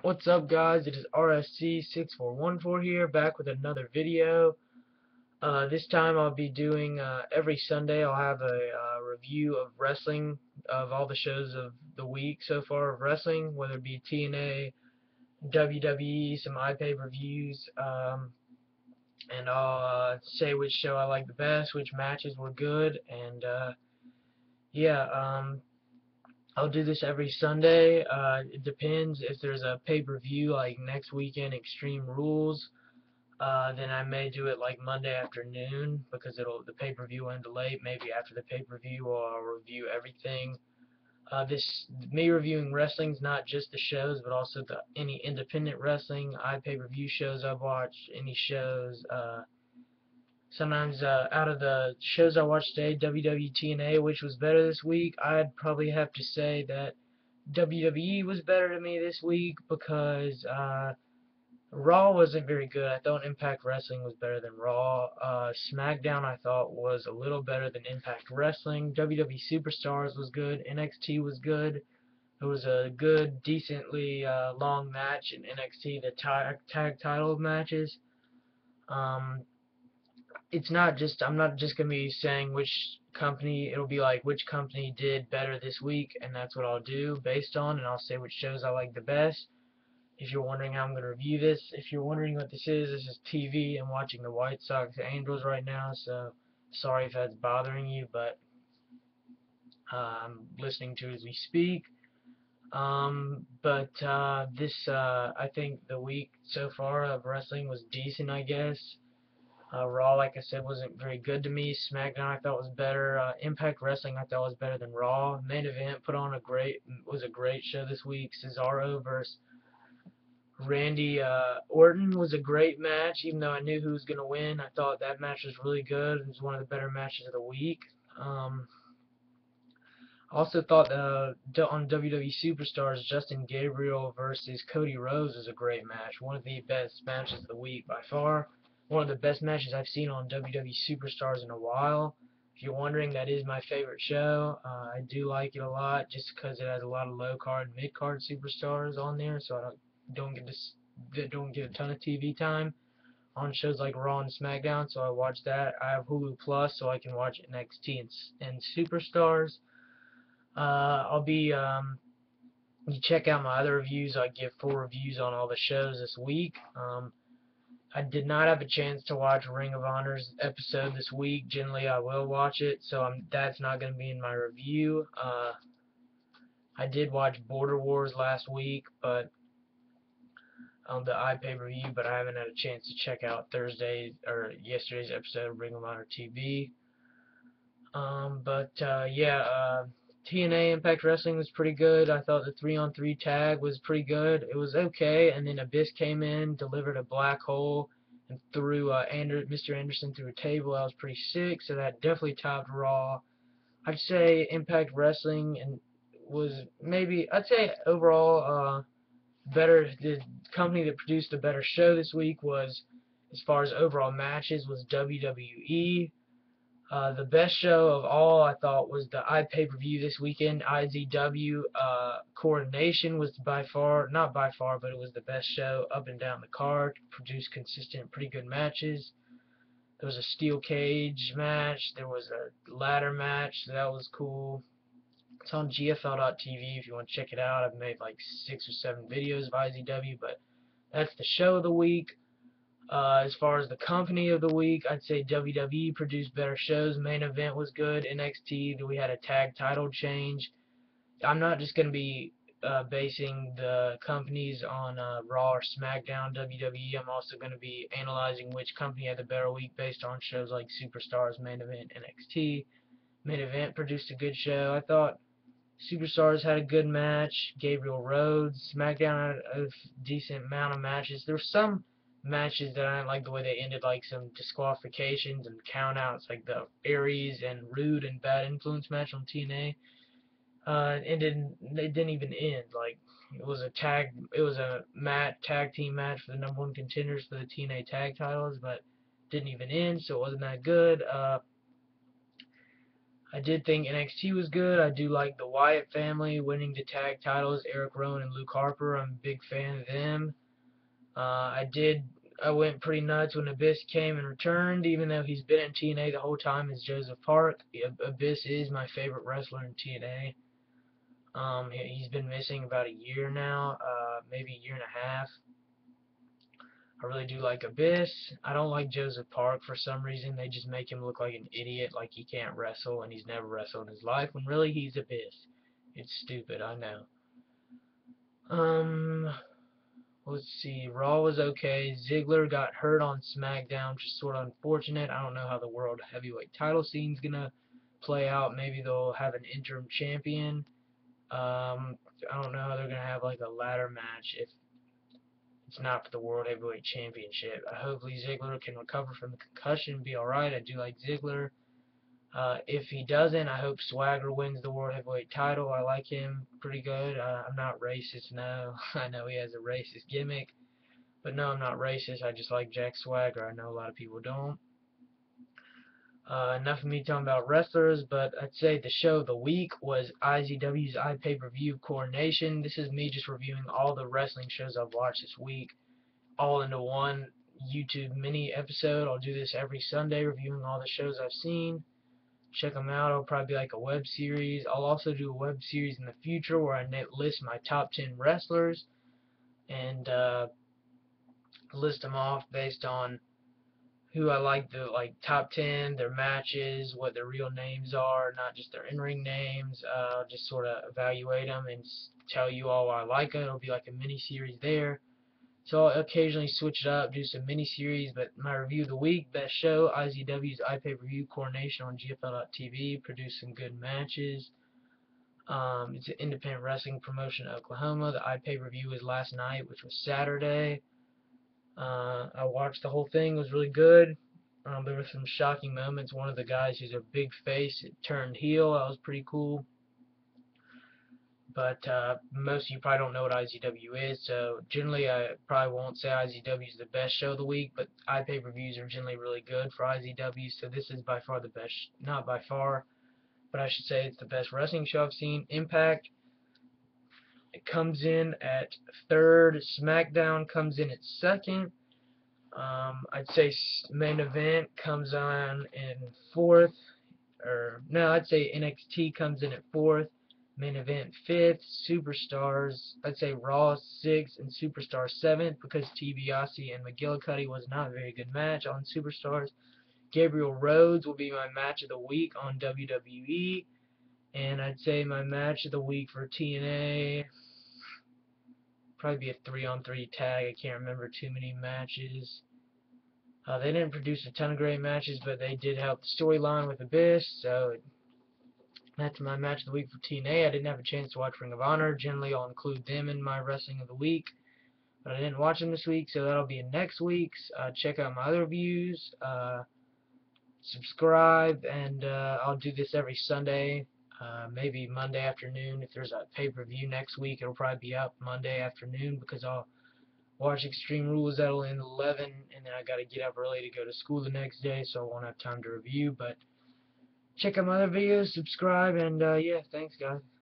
What's up, guys? It is RSC6414 here, back with another video. This time I'll be doing, every Sunday I'll have a review of wrestling, of all the shows of the week so far of wrestling, whether it be TNA, WWE, some iPay reviews, and I'll say which show I like the best, which matches were good, and yeah, I'll do this every Sunday. It depends if there's a pay-per-view like next weekend, Extreme Rules. Then I may do it like Monday afternoon because the pay-per-view will end late. Maybe after the pay-per-view I'll review everything. Me reviewing wrestling's not just the shows, but also any independent wrestling, pay-per-view shows I've watched, any shows. Sometimes out of the shows I watched today, WWE TNA, which was better this week, I'd probably have to say that WWE was better to me this week because Raw wasn't very good. I thought Impact Wrestling was better than Raw. SmackDown I thought was a little better than Impact Wrestling. WWE Superstars was good. NXT was good. It was a good, decently long match in NXT, the tag title matches. Um, I'm not just going to be saying which company, it'll be like which company did better this week, and that's what I'll do based on, and I'll say which shows I like the best. If you're wondering how I'm going to review this, if you're wondering what this is TV. I'm watching the White Sox Angels right now, so sorry if that's bothering you, but I'm listening to it as we speak. I think the week so far of wrestling was decent, I guess. Raw, like I said, wasn't very good to me. SmackDown I thought was better. Impact Wrestling I thought was better than Raw. Main Event was a great show this week. Cesaro versus Randy Orton was a great match, even though I knew who was going to win. I thought that match was really good. It was one of the better matches of the week. Also thought on WWE Superstars, Justin Gabriel versus Cody Rhodes was a great match. One of the best matches of the week by far. One of the best matches I've seen on WWE Superstars in a while. If you're wondering, that is my favorite show. I do like it a lot just because it has a lot of low card, mid card superstars on there, so I don't get a ton of TV time on shows like Raw and SmackDown. So I watch that. I have Hulu Plus, so I can watch NXT and Superstars. I'll be you check out my other reviews. I give full reviews on all the shows this week. I did not have a chance to watch Ring of Honor's episode this week. Generally, I will watch it, so that's not going to be in my review. I did watch Border Wars last week, but on the iPay review, but I haven't had a chance to check out yesterday's episode of Ring of Honor TV. TNA Impact Wrestling was pretty good. I thought the 3-on-3 tag was pretty good. It was okay, and then Abyss came in, delivered a black hole, and threw Mr. Anderson through a table. That was pretty sick, so that definitely topped Raw. I'd say Impact Wrestling I'd say overall better. The company that produced a better show this week was, as far as overall matches, was WWE. The best show of all, I thought, was the iPay-per-view this weekend. IZW Coronation was not by far, but it was the best show up and down the card. Produced consistent, pretty good matches. There was a steel cage match. There was a ladder match. So that was cool. It's on GFL.TV if you want to check it out. I've made like 6 or 7 videos of IZW, but that's the show of the week. As far as the company of the week, I'd say WWE produced better shows. Main Event was good. NXT, we had a tag title change. I'm not just going to be basing the companies on Raw or SmackDown, WWE. I'm also going to be analyzing which company had the better week based on shows like Superstars, Main Event, NXT. Main Event produced a good show. I thought Superstars had a good match. Gabriel Rhodes. SmackDown had a decent amount of matches. There were some matches that I didn't like the way they ended, like some disqualifications and countouts, like the Aries and Rude and Bad Influence match on TNA. They didn't even end. Like it was a tag team match for the #1 contenders for the TNA tag titles, but didn't even end, so it wasn't that good. I did think NXT was good. I do like the Wyatt family winning the tag titles, Eric Rowan and Luke Harper. I'm a big fan of them. I went pretty nuts when Abyss came and returned, even though he's been in TNA the whole time as Joseph Park. Abyss is my favorite wrestler in TNA. He's been missing about a year now, maybe a year and a half. I really do like Abyss. I don't like Joseph Park for some reason. They just make him look like an idiot, like he can't wrestle and he's never wrestled in his life, when really he's Abyss. It's stupid, I know. Let's see. Raw was okay. Ziggler got hurt on SmackDown, which is sort of unfortunate. I don't know how the World Heavyweight title scene's gonna play out. Maybe they'll have an interim champion. I don't know how they're gonna have like a ladder match if it's not for the World Heavyweight Championship. Hopefully Ziggler can recover from the concussion and be alright. I do like Ziggler. If he doesn't, I hope Swagger wins the World Heavyweight title. I like him pretty good. I'm not racist, no. I know he has a racist gimmick. But no, I'm not racist. I just like Jack Swagger. I know a lot of people don't. Enough of me talking about wrestlers, but I'd say the show of the week was IZW's iPay-per-view Coronation. This is me just reviewing all the wrestling shows I've watched this week, all into one YouTube mini episode. I'll do this every Sunday, reviewing all the shows I've seen. Check them out. It'll probably be like a web series. I'll also do a web series in the future where I list my top 10 wrestlers and list them off based on who I like, the top 10, their matches, what their real names are, not just their in-ring names. Just sort of evaluate them and tell you all why I like them. It'll be like a mini-series there. So I'll occasionally switch it up, do some mini-series, but my review of the week, best show, IZW's iPay-per-view Coronation on GFL.TV, produced some good matches. It's an independent wrestling promotion in Oklahoma. The iPay-per-view was last night, which was Saturday. I watched the whole thing. It was really good. There were some shocking moments. One of the guys who's a big face, it turned heel. That was pretty cool. But most of you probably don't know what IZW is, so generally I probably won't say IZW is the best show of the week, but iPay-per-views are generally really good for IZW, so this is by far the best, not by far, but I should say it's the best wrestling show I've seen. Impact, it comes in at third. SmackDown comes in at second. I'd say Main Event comes on in fourth, or no, I'd say NXT comes in at fourth, Main Event fifth, Superstars, I'd say Raw sixth, and Superstars seventh, because DiBiase and McGillicuddy was not a very good match on Superstars. Gabriel Rhodes will be my match of the week on WWE, and I'd say my match of the week for TNA probably be a 3-on-3 tag. I can't remember too many matches. They didn't produce a ton of great matches, but they did help the storyline with Abyss, so that's my match of the week for TNA. I didn't have a chance to watch Ring of Honor. Generally, I'll include them in my wrestling of the week, but I didn't watch them this week, so that'll be in next week's. Check out my other reviews. Subscribe, and I'll do this every Sunday, maybe Monday afternoon. If there's a pay-per-view next week, it'll probably be up Monday afternoon, because I'll watch Extreme Rules. That'll end 11, and then I gotta get up early to go to school the next day, so I won't have time to review. But check out my other videos, subscribe, and yeah, thanks guys.